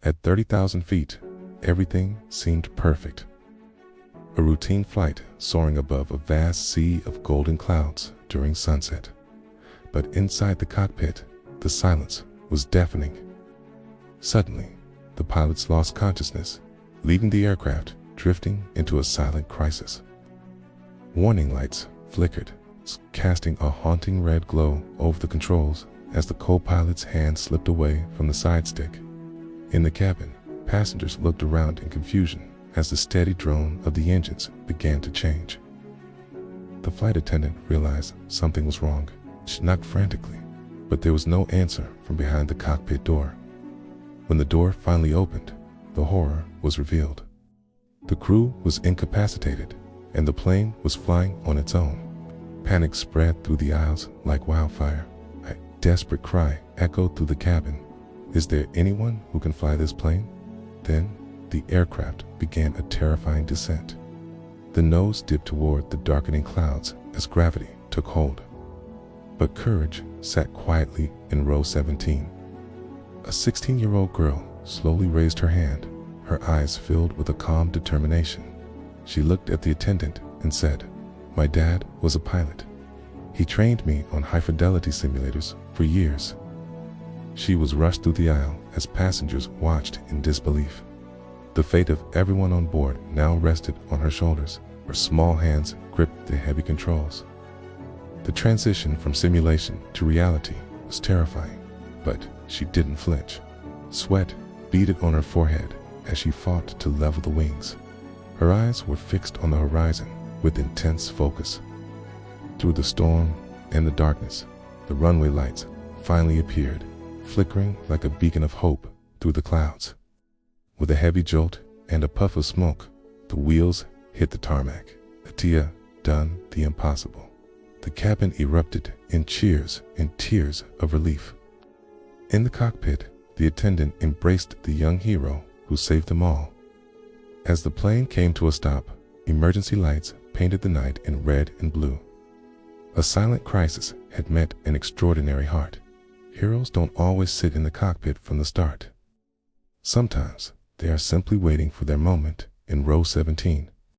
At 30,000 feet, everything seemed perfect. A routine flight soaring above a vast sea of golden clouds during sunset. But inside the cockpit, the silence was deafening. Suddenly, the pilots lost consciousness, leaving the aircraft drifting into a silent crisis. Warning lights flickered, casting a haunting red glow over the controls as the co-pilot's hand slipped away from the side stick. In the cabin, passengers looked around in confusion as the steady drone of the engines began to change. The flight attendant realized something was wrong. She knocked frantically, but there was no answer from behind the cockpit door. When the door finally opened, the horror was revealed. The crew was incapacitated, and the plane was flying on its own. Panic spread through the aisles like wildfire. A desperate cry echoed through the cabin. Is there anyone who can fly this plane? Then, the aircraft began a terrifying descent. The nose dipped toward the darkening clouds as gravity took hold. But courage sat quietly in row 17. A 16-year-old girl slowly raised her hand, her eyes filled with a calm determination. She looked at the attendant and said, "My dad was a pilot. He trained me on high-fidelity simulators for years." She was rushed through the aisle as passengers watched in disbelief. The fate of everyone on board now rested on her shoulders. Her small hands gripped the heavy controls. The transition from simulation to reality was terrifying, but she didn't flinch. Sweat beaded on her forehead as she fought to level the wings. Her eyes were fixed on the horizon with intense focus. Through the storm and the darkness, the runway lights finally appeared, flickering like a beacon of hope through the clouds. With a heavy jolt and a puff of smoke, the wheels hit the tarmac. Atia done the impossible. The cabin erupted in cheers and tears of relief. In the cockpit, the attendant embraced the young hero who saved them all. As the plane came to a stop, emergency lights painted the night in red and blue. A silent crisis had met an extraordinary heart. Heroes don't always sit in the cockpit from the start. Sometimes they are simply waiting for their moment in row 17.